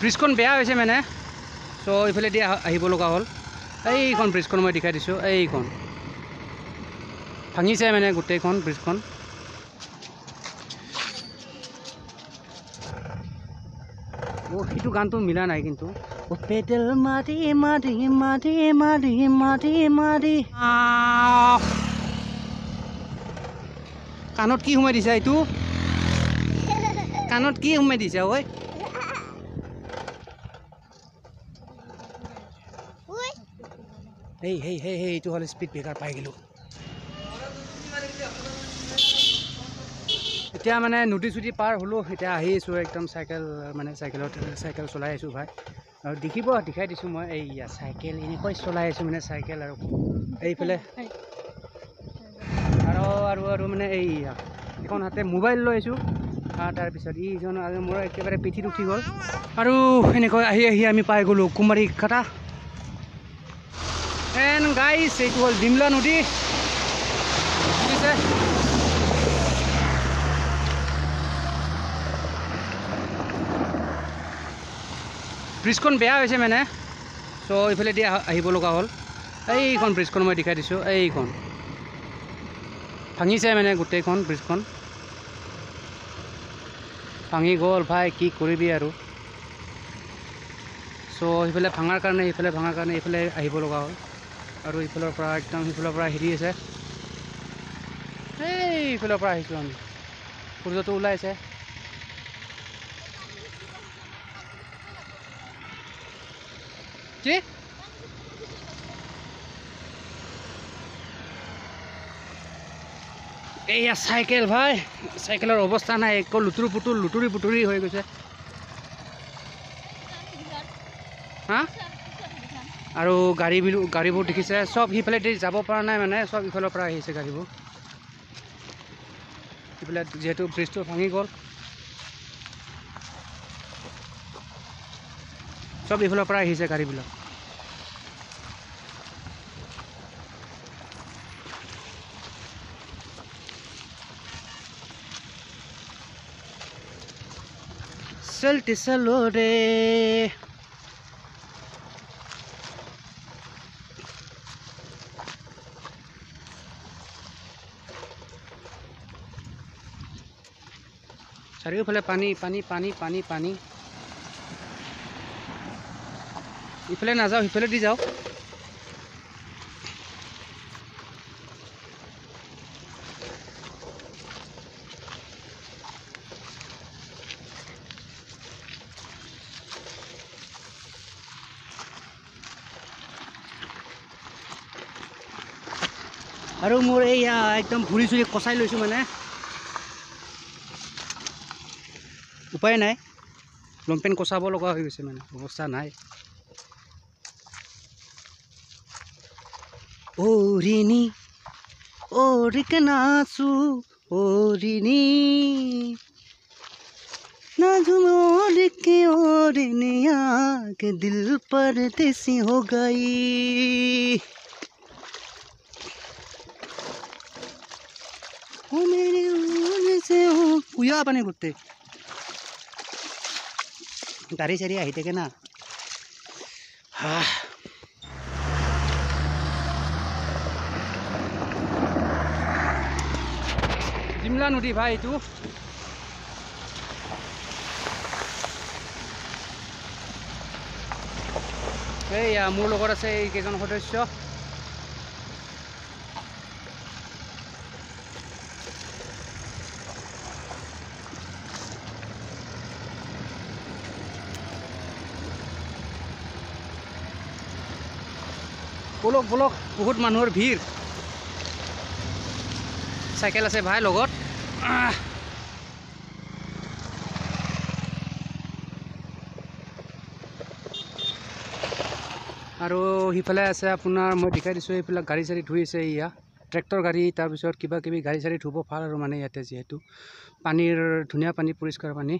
ব্ৰিজখন বেয়া হৈছে মানে চ' এইফালে দি আহিব লগা হ'ল এইখন ব্ৰিজখন মই দেখাই দিছোঁ এইখন ভাঙিছে মানে গোটেইখন ব্ৰিজখন সেইটো গানটো মিলা নাই কিন্তু পেডেল মাৰি মাৰি মাৰি মাৰি মাৰি মাৰি কাণত কি সোমাই দিছা এইটো কাণত কি সোমাই দিছা ঐ এই হেই হেই হেই এইটো হ'ল স্পীড ব্ৰেকাৰ পাই গ'লোঁ এতিয়া মানে নদী চুটি পাৰ হ'লোঁ এতিয়া আহি আছোঁ একদম চাইকেল চলাই আছোঁ ভাই আৰু দেখাই দিছোঁ মই এইয়া চাইকেল এনেকৈ চলাই আছোঁ মানে চাইকেল আৰু এইফালে আৰু মানে এইয়া এখন হাতে মোবাইল লৈ আছোঁ তাৰপিছত ইজন আৰু মোৰ একেবাৰে পিঠিত উঠি গ'ল আৰু এনেকৈ আহি আমি পাই গ'লোঁ কুমাৰী ঘাটা এণ্ড গাইছ এইটো হ'ল ডিমলা নদী বুজিছে ব্ৰিজখন বেয়া হৈছে মানে চ' এইফালে দি আহিব লগা হ'ল এইখন ব্ৰিজখন মই দেখাই দিছোঁ এইখন ভাঙিছে মানে গোটেইখন ব্ৰিজখন ভাঙি গ'ল ভাই কি কৰিবি আৰু চ' সেইফালে ভাঙাৰ কাৰণে এইফালে আহিব লগা হ'ল আৰু ইফালৰ পৰা একদম সিফালৰ পৰা হেৰি আছে এইফালৰ পৰা আহিছোঁ আমি সূৰ্যটো ওলাইছে কি এইয়া চাইকেল ভাই চাইকেলৰ অৱস্থা নাই একো লুতুৰি পুতুৰি হৈ গৈছে হা আৰু গাড়ীবোৰ দেখিছে চব সিফালে যাব পৰা নাই মানে চব ইফালৰ পৰা আহিছে গাড়ীবোৰ ইফালে যিহেতু ব্ৰিজটো ভাঙি গ'ল চব ইফালৰ পৰা আহিছে গাড়ীবিলাক চলতে চলো ৰে চাৰিওফালে পানী ইফালে নাযাওঁ সিফালে দি যাওঁ আৰু মোৰ এইয়া একদম ভৰি চুৰি কচাই লৈছোঁ মানে উপায় নাই লংপেণ্ট কচাব লগা হৈ গৈছে মানে অৱস্থা নাই ওৰিনি ওৰিকে নাচো ওৰিনি नाज़ुम ओढ़ के ओढ़निया के दिल परदेसी हो गई ओ मेरे ओढ़ से हो उया बने गुत्ते गाड़ी सारी आई थे ना ডিমলা নদী ভাই এইটো এইয়া মোৰ লগত আছে এই কেইজন সদস্য বলক বহুত মানুহৰ ভিৰ চাইকেল আছে ভাই লগত আৰু সিফালে আছে আপোনাৰ মই দেখাই দিছোঁ এইবিলাক গাড়ী চাড়ী ধুই আছে ইয়া ট্ৰেক্টৰ গাড়ী তাৰপিছত কিবা কিবি গাড়ী চাড়ী ধুব ভাল আৰু মানে ইয়াতে যিহেতু পানীৰ ধুনীয়া পানী পৰিষ্কাৰ পানী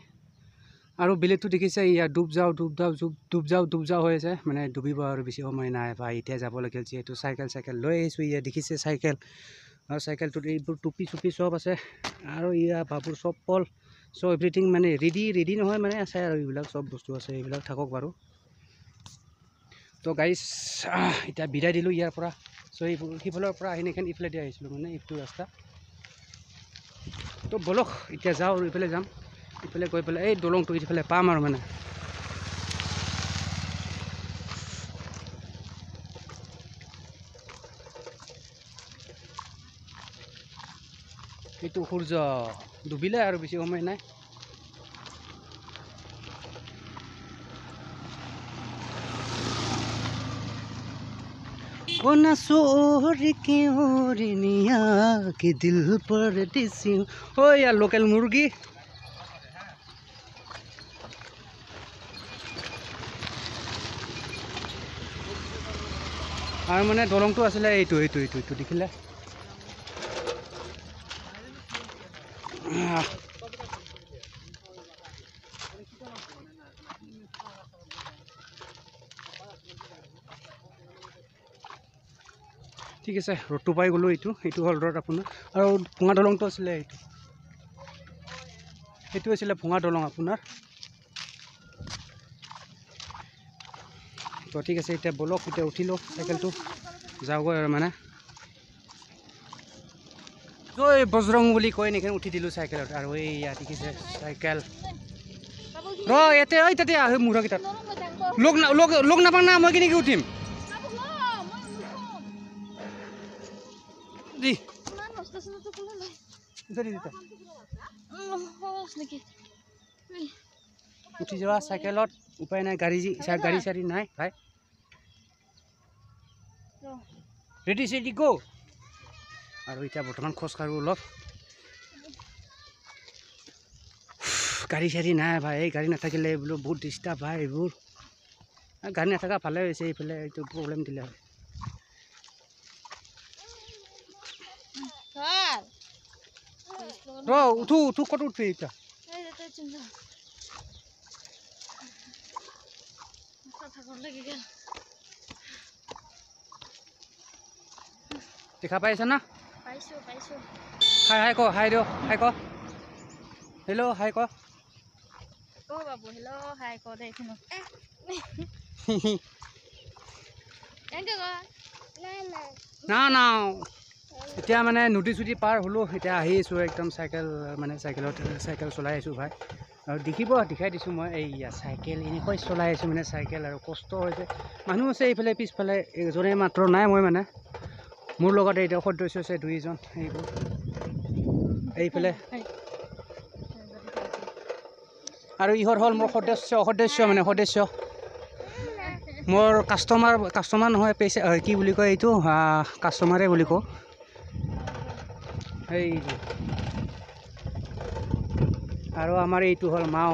আৰু বিলেটটো দেখিছে ইয়া ডুব যাওঁ হৈ আছে মানে ডুবিব আৰু বেছি সময় নাই ভাই এতিয়া যাব লাগিল যিহেতু চাইকেল লৈ আহিছোঁ ইয়া দেখিছে চাইকেল আৰু চাইকেলটোত এইবোৰ টুপি চুপি চব আছে আৰু ইয়া বাবুৰ চপ্পল চ' এভৰিথিং মানে ৰেডি নহয় মানে আছে আৰু এইবিলাক চব বস্তু আছে এইবিলাক থাকক বাৰু তো গাইজ এতিয়া বিদায় দিলোঁ ইয়াৰ পৰা চ' সিফালৰ পৰা আহি নেখেন ইফালে দি আহিছিলোঁ মানে এইটো ৰাস্তা তো বলক এতিয়া যাওঁ আৰু ইফালে যাম ইফালে গৈ পেলাই এই দলংটো ইফালে পাম আৰু মানে এইটো সূৰ্য ডুবিলে আৰু বেছি সময় নাই ओ ना सोर के ओरनिया के दिल पर दिसी ओ यार लोकल मुर्गी और माने दलंगটো আছিলে এইটো দেখিলে ঠিক আছে ৰ'দটো পাই গ'লো এইটো হ'ল ৰ'দ আপোনাৰ আৰু ভঙা দলংটো আছিলে এইটো আছিলে ভঙা দলং আপোনাৰ তো ঠিক আছে এতিয়া বলক এতিয়া উঠিলোঁ চাইকেলটো যাওঁগৈ আৰু মানে জয় বজৰং বুলি কৈ নেকি উঠি দিলোঁ চাইকেলত আৰু এইয়া দেখিছে চাইকেল ৰ ইয়াতে ঐ তাতে আহে মূৰকেইটাত লগ নাপাওঁ না মই কেনেকৈ উঠিম উঠি যোৱা চাইকেলত উপায় নাই গাড়ী চাড়ী নাই ভাই ৰেডি গো আৰু এতিয়া বৰ্তমান খোজকাঢ়ো অলপ গাড়ী চাড়ী নাই ভাই এই গাড়ী নাথাকিলে বোলো বহুত ডিষ্টাৰ্ব ভাই এইবোৰ গাড়ী নাথাকা ভালে হৈছে এইফালে এইটো প্ৰব্লেম দিলে হয় ৰ উঠো ক'ত উঠবি এতিয়া দেখা পাইছা না পাইছো হাই ক হেল্ল' হাই ক বাবু হেল্ল' হাই ক দে না এতিয়া মানে নদী চুটি পাৰ হ'লোঁ এতিয়া আহি আছোঁ একদম চাইকেল চলাই আছোঁ ভাই আৰু দেখাই দিছোঁ মই এইয়া চাইকেল এনেকৈ চলাই আছোঁ মানে চাইকেল আৰু কষ্ট হৈছে মানুহ আছে এইফালে পিছফালে এজনে মাত্ৰ নাই মই মানে মোৰ লগতে এতিয়া সদস্য আছে 2জন এইফালে আৰু ইহঁত হ'ল মোৰ সদস্য মোৰ কাষ্টমাৰ নহয় কি বুলি কয় এইটো কাষ্টমাৰে বুলি কওঁ এই আৰু আমাৰ এইটো হ'ল মাও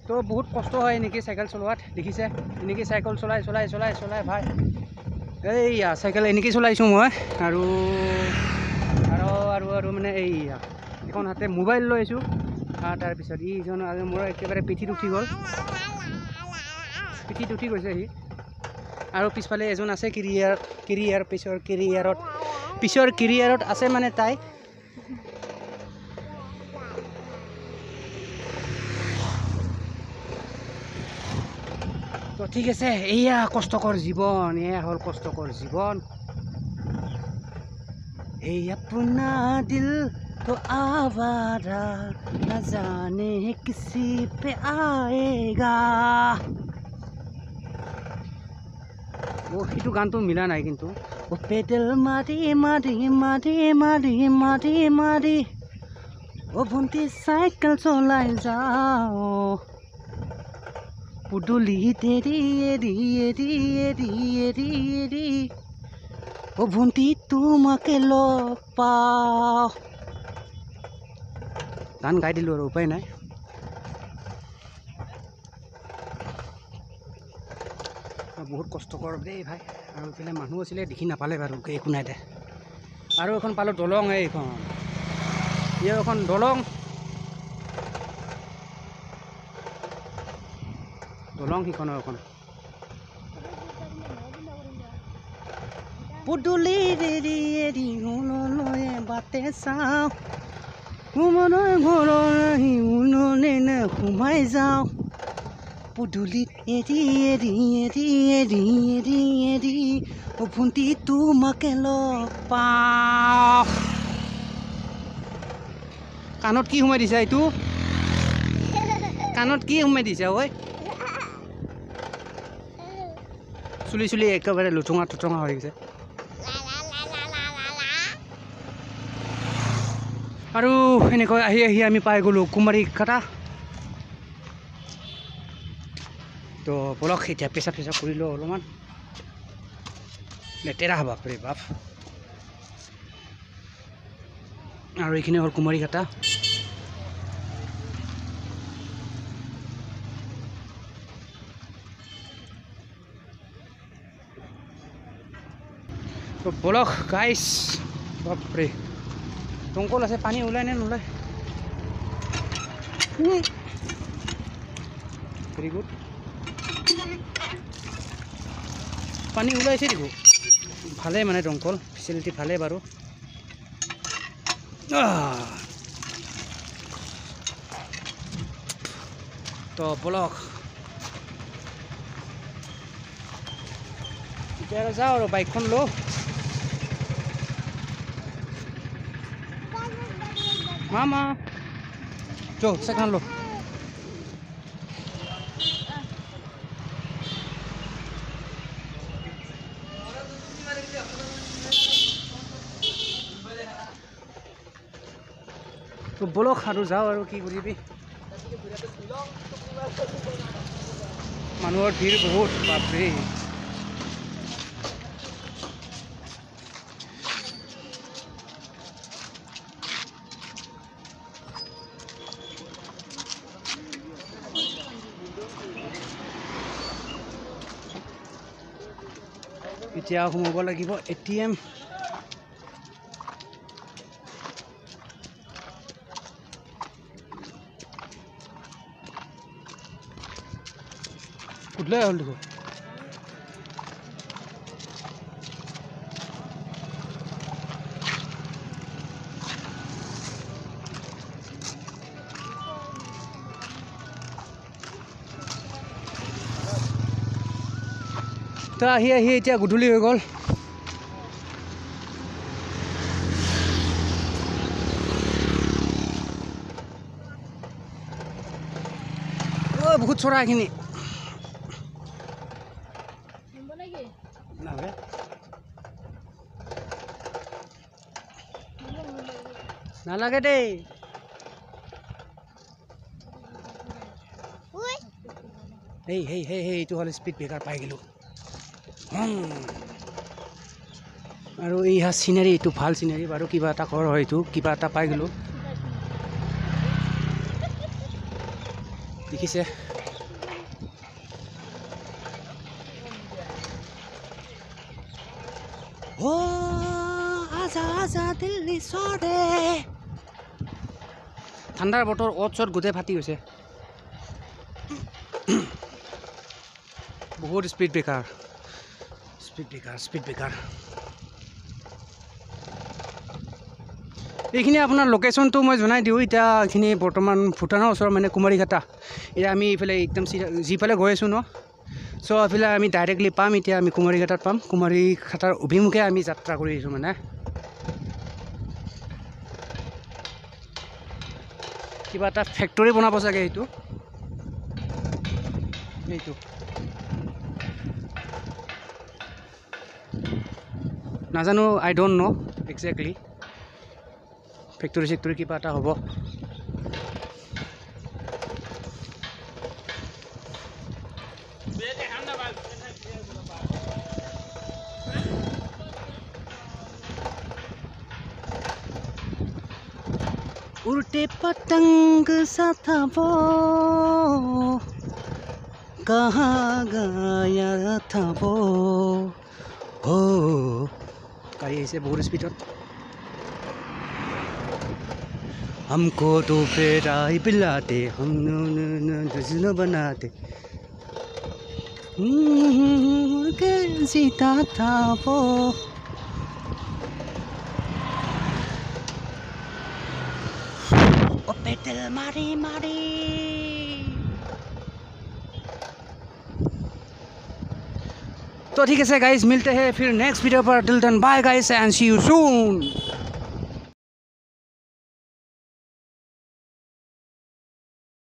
তো বহুত কষ্ট হয় এনেকৈ চাইকেল চলোৱাত দেখিছে এনেকৈ চাইকেল চলাই ভাই এইয়া চাইকেল এনেকৈ চলাইছোঁ মই আৰু মানে এইয়া এখন হাতে মোবাইল লৈ আছোঁ তাৰপিছত ইজন আৰু মোৰ একেবাৰে পিঠিত উঠি গৈছে সি আৰু পিছফালে এজন আছে পিছৰ কেৰিয়াৰত আছে মানে তাই তো ঠিক আছে এয়া কষ্টকৰ জীৱন এয়া হ'ল কষ্টকৰ জীৱন এই अपना दिल तो आवारा न जाने किसी पे आएगा সেইটো গানটো মিলা নাই কিন্তু পেডেল মাৰি ভণ্টি চাইকেল চলাই যাওঁ পুদুলি এৰি ভণ্টি তোমাকে লগ পাওঁ গান গাই দিলোঁ আৰু উপায় নাই বহুত কষ্টকৰ দেই ভাই আৰু এইফালে মানুহ আছিলে দেখি নাপালে বাৰু একো নাই দে আৰু এখন পালোঁ দলং এইখন এখন দলং সিখনৰ এখন পুদুলি এৰি বাটে চাওঁ উমনৰ ঘৰৰ আহি উননে নে সোমাই যাওঁ পদূলিত এৰি এৰি এৰি এৰি এৰি এৰি ভণ্টি তোমাকে লগ পাওঁ কাণত কি সোমাই দিছা এইটো কাণত কি সোমাই দিছা ঐ চুলি চুলি একেবাৰে লুটুঙা টুটুঙা হৈ গৈছে আৰু এনেকৈ আহি আহি আমি পাই গ'লোঁ কুমাৰীঘাটা তো বলক এতিয়া পেচাব চেচাব কৰিলোঁ অলপমান লেতেৰা বাপৰে বাপ আৰু এইখিনি হ'ল কুমাৰীঘাটা তো বলক গাইছ বাপৰে দমকল আছে পানী ওলাই নে নোলায় ভেৰি গুড পানী ওলাইছে দেখো ভালে মানে দমকল ফেচিলিটি ভালে বাৰু তো বলক এতিয়া আৰু যাওঁ আৰু বাইকখন লওঁ মামা চো সেখান লো তো বলক আৰু যাওঁ আৰু কি কৰিবি মানুহৰ ভিৰ বহুত বাপৰে এতিয়া সোমাব লাগিব ATM কুঠলে হ'ল দেখো তো আহি আহি এতিয়া গধূলি হৈ গ'ল বহুত চৰা এইখিনি নালাগে দেই হেই হেই হেই হেই এইটো হ'ল স্পীড ব্ৰেকাৰ পাই গ'লোঁ আৰু এই চিনাৰী এইটো ভাল চিনাৰী বাৰু কিবা এটা ঘৰ হয় এইটো কিবা এটা পাই গ'লোঁ দেখিছে দিল্লী চৰে ঠাণ্ডাৰ বতৰ অত চত গোটেই ফাটি গৈছে বহুত স্পীড ব্ৰেকাৰ এইখিনি আপোনাৰ লোকেশ্যনটো মই জনাই দিওঁ এতিয়া এইখিনি বৰ্তমান ভূটানৰ ওচৰত মানে কুমাৰীঘাটা এতিয়া আমি এইফালে একদম যিফালে গৈ আছোঁ ন চ' এইফালে আমি ডাইৰেক্টলি পাম এতিয়া আমি কুমাৰীঘাটাত পাম কুমাৰীঘাটাৰ অভিমুখে আমি যাত্ৰা কৰি আছোঁ মানে কিবা এটা ফেক্টৰী বনাব চাগে এইটো নাজানো আই ডোণ্ট ন' একজেক্টলি ফেক্টৰী কিবা এটা হ'ব उड़ते पतंग सा था वो कहाँ गया था वो हो गाड़ी ऐसे बहुत स्पीड हमको तो फेरा ही पिलाते हम न बनाते जीता था वो दिल मारी मारी। तो ठीक है गाइस, मिलते हैं फिर नेक्स्ट वीडियो पर। Till then bye guys and see you soon.